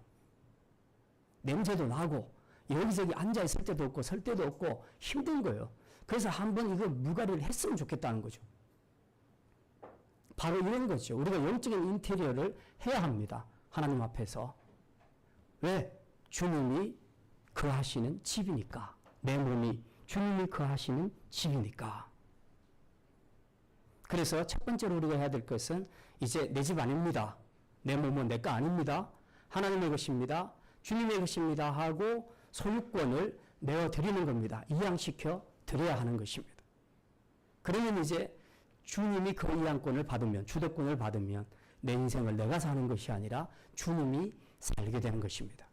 Speaker 1: 냄새도 나고 여기저기 앉아있을 때도 없고 설 때도 없고 힘든 거예요. 그래서 한번 이거 무가리를 했으면 좋겠다는 거죠. 바로 이런 거죠. 우리가 영적인 인테리어를 해야 합니다. 하나님 앞에서. 왜? 주님이 거하시는 집이니까. 내 몸이 주님이 거하시는 집이니까. 그래서 첫 번째로 우리가 해야 될 것은 이제 내 집 아닙니다. 내 몸은 내 거 아닙니다. 하나님의 것입니다. 주님의 것입니다 하고 소유권을 내어드리는 겁니다. 이양시켜 드려야 하는 것입니다. 그러면 이제 주님이 그 이양권을 받으면, 주도권을 받으면 내 인생을 내가 사는 것이 아니라 주님이 살게 되는 것입니다.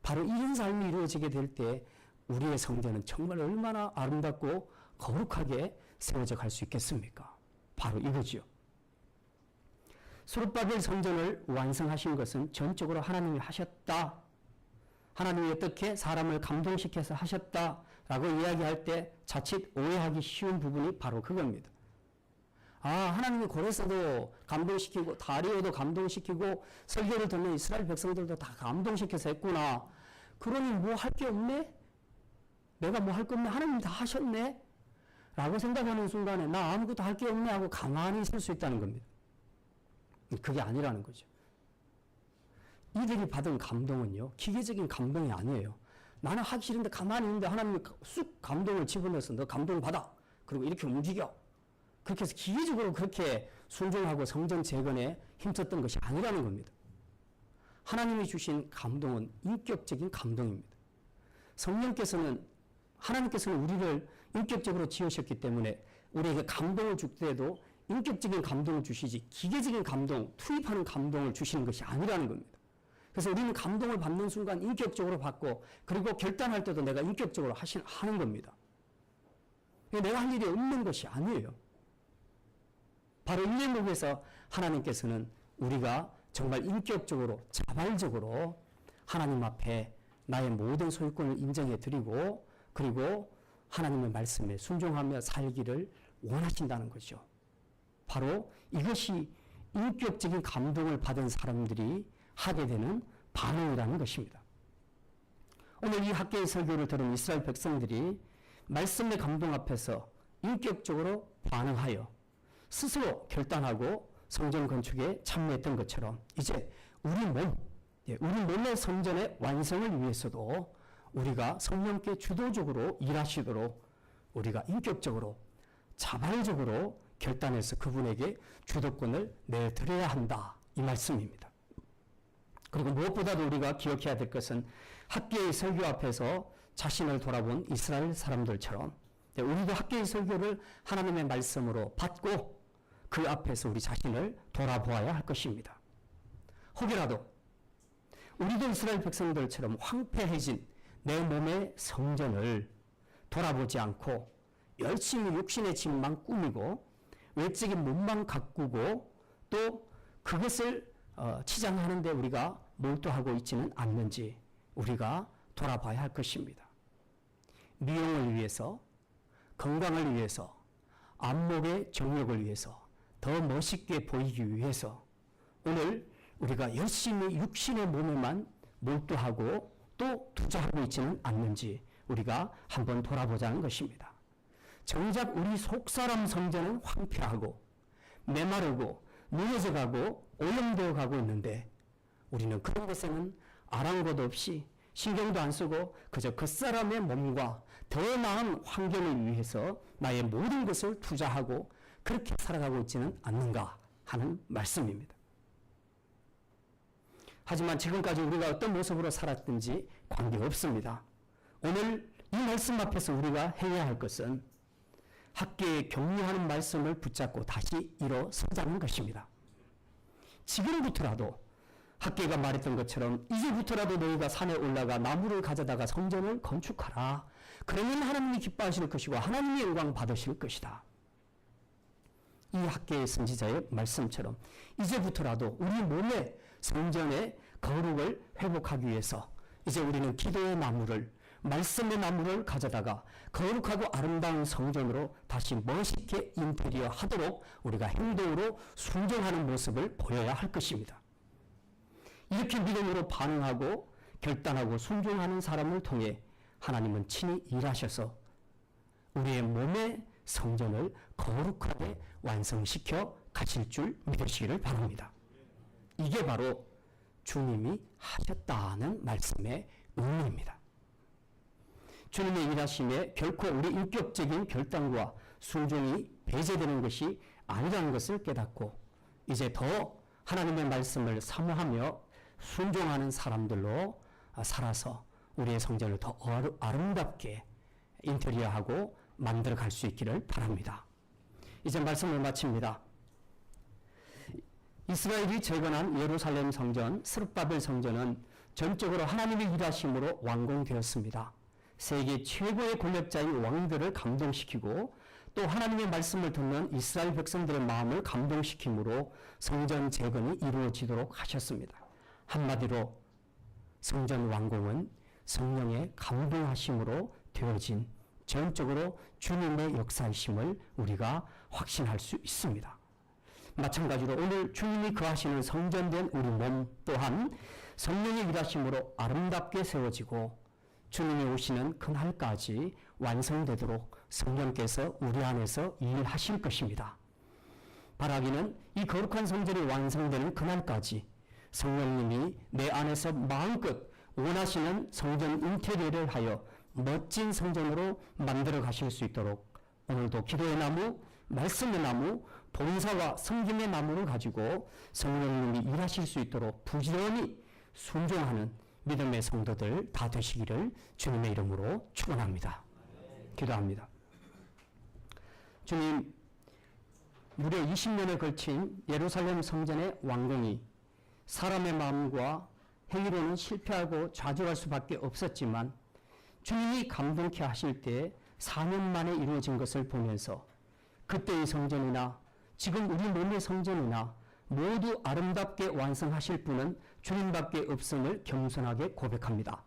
Speaker 1: 바로 이런 삶이 이루어지게 될 때 우리의 성전은 정말 얼마나 아름답고 거룩하게 세워져 갈 수 있겠습니까? 바로 이거지요. 스룹바벨 성전을 완성하신 것은 전적으로 하나님이 하셨다. 하나님이 어떻게 사람을 감동시켜서 하셨다라고 이야기할 때 자칫 오해하기 쉬운 부분이 바로 그겁니다. 아, 하나님이 고레서도 감동시키고 다리오도 감동시키고 설교를 듣는 이스라엘 백성들도 다 감동시켜서 했구나. 그러니 뭐 할 게 없네? 내가 뭐 할 게 없네? 하나님 다 하셨네? 라고 생각하는 순간에 나 아무것도 할 게 없네 하고 가만히 있을 수 있다는 겁니다. 그게 아니라는 거죠. 이들이 받은 감동은요, 기계적인 감동이 아니에요. 나는 하기 싫은데 가만히 있는데 하나님이 쑥 감동을 집어넣어서 너 감동 받아. 그리고 이렇게 움직여. 그렇게 해서 기계적으로 그렇게 순종하고 성전 재건에 힘썼던 것이 아니라는 겁니다. 하나님이 주신 감동은 인격적인 감동입니다. 하나님께서는 우리를 인격적으로 지으셨기 때문에 우리에게 감동을 줄 때도 인격적인 감동을 주시지 기계적인 감동, 투입하는 감동을 주시는 것이 아니라는 겁니다. 그래서 우리는 감동을 받는 순간 인격적으로 받고 그리고 결단할 때도 내가 인격적으로 하는 겁니다. 내가 할 일이 없는 것이 아니에요. 바로 이 대목에서 하나님께서는 우리가 정말 인격적으로 자발적으로 하나님 앞에 나의 모든 소유권을 인정해 드리고 그리고 하나님의 말씀에 순종하며 살기를 원하신다는 거죠. 바로 이것이 인격적인 감동을 받은 사람들이 하게 되는 반응이라는 것입니다. 오늘 이 학교의 설교를 들은 이스라엘 백성들이 말씀의 감동 앞에서 인격적으로 반응하여 스스로 결단하고 성전 건축에 참여했던 것처럼 이제 우리 몸의 성전의 완성을 위해서도 우리가 성령께 주도적으로 일하시도록 우리가 인격적으로 자발적으로 결단해서 그분에게 주도권을 내드려야 한다. 이 말씀입니다. 그리고 무엇보다도 우리가 기억해야 될 것은 학교의 설교 앞에서 자신을 돌아본 이스라엘 사람들처럼 우리도 학교의 설교를 하나님의 말씀으로 받고 그 앞에서 우리 자신을 돌아보아야 할 것입니다. 혹여라도 우리도 이스라엘 백성들처럼 황폐해진 내 몸의 성전을 돌아보지 않고 열심히 육신의 집만 꾸미고 외적인 몸만 가꾸고 또 그것을 치장하는데 우리가 몰두하고 있지는 않는지 우리가 돌아봐야 할 것입니다. 미용을 위해서, 건강을 위해서, 안목의 정력을 위해서, 더 멋있게 보이기 위해서 오늘 우리가 열심히 육신의 몸에만 몰두하고 또 투자하고 있지는 않는지 우리가 한번 돌아보자는 것입니다. 정작 우리 속사람 성전은 황폐하고 메마르고 무너져 가고 오염되어 가고 있는데 우리는 그런 것에는 아랑곳 없이 신경도 안 쓰고 그저 그 사람의 몸과 더 나은 환경을 위해서 나의 모든 것을 투자하고 그렇게 살아가고 있지는 않는가 하는 말씀입니다. 하지만 지금까지 우리가 어떤 모습으로 살았든지 관계없습니다. 오늘 이 말씀 앞에서 우리가 해야 할 것은 학계에 격려하는 말씀을 붙잡고 다시 일어서자는 것입니다. 지금부터라도 학계가 말했던 것처럼 이제부터라도 너희가 산에 올라가 나무를 가져다가 성전을 건축하라. 그러면 하나님이 기뻐하실 것이고 하나님의 영광 받으실 것이다. 이 학계의 선지자의 말씀처럼 이제부터라도 우리 몸의 성전의 거룩을 회복하기 위해서 이제 우리는 기도의 나무를, 말씀의 나무를 가져다가 거룩하고 아름다운 성전으로 다시 멋있게 인테리어 하도록 우리가 행동으로 순종하는 모습을 보여야 할 것입니다. 이렇게 믿음으로 반응하고 결단하고 순종하는 사람을 통해 하나님은 친히 일하셔서 우리의 몸의 성전을 거룩하게 완성시켜 가실 줄 믿으시기를 바랍니다. 이게 바로 주님이 하셨다는 말씀의 의미입니다. 주님의 일하심에 결코 우리 인격적인 결단과 순종이 배제되는 것이 아니라는 것을 깨닫고 이제 더 하나님의 말씀을 사모하며 순종하는 사람들로 살아서 우리의 성전을 더 아름답게 인테리어하고 만들어 갈 수 있기를 바랍니다. 이제 말씀을 마칩니다. 이스라엘이 재건한 예루살렘 성전, 스룹바벨 성전은 전적으로 하나님의 일하심으로 완공되었습니다. 세계 최고의 권력자인 왕들을 감동시키고 또 하나님의 말씀을 듣는 이스라엘 백성들의 마음을 감동시킴으로 성전 재건이 이루어지도록 하셨습니다. 한마디로 성전 완공은 성령의 감동하심으로 되어진 전적으로 주님의 역사이심을 우리가 확신할 수 있습니다. 마찬가지로 오늘 주님이 거하시는 성전된 우리 몸 또한 성령의 일하심으로 아름답게 세워지고 주님이 오시는 그날까지 완성되도록 성령께서 우리 안에서 일하실 것입니다. 바라기는 이 거룩한 성전이 완성되는 그날까지 성령님이 내 안에서 마음껏 원하시는 성전 인테리어를 하여 멋진 성전으로 만들어 가실 수 있도록 오늘도 기도의 나무, 말씀의 나무, 봉사와 섬김의 나무를 가지고 성령님이 일하실 수 있도록 부지런히 순종하는 믿음의 성도들 다 되시기를 주님의 이름으로 축원합니다. 기도합니다. 주님, 무려 20년에 걸친 예루살렘 성전의 완공이 사람의 마음과 행위로는 실패하고 좌절할 수밖에 없었지만 주님이 감동케 하실 때 4년 만에 이루어진 것을 보면서 그때의 성전이나 지금 우리 몸의 성전이나 모두 아름답게 완성하실 분은 주님밖에 없음을 겸손하게 고백합니다.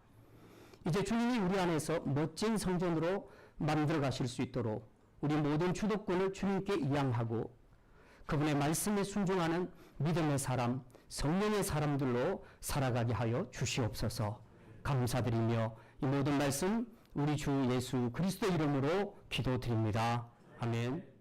Speaker 1: 이제 주님이 우리 안에서 멋진 성전으로 만들어 가실 수 있도록 우리 모든 주도권을 주님께 이양하고 그분의 말씀에 순종하는 믿음의 사람, 성령의 사람들로 살아가게 하여 주시옵소서. 감사드리며 이 모든 말씀 우리 주 예수 그리스도 이름으로 기도드립니다. 아멘.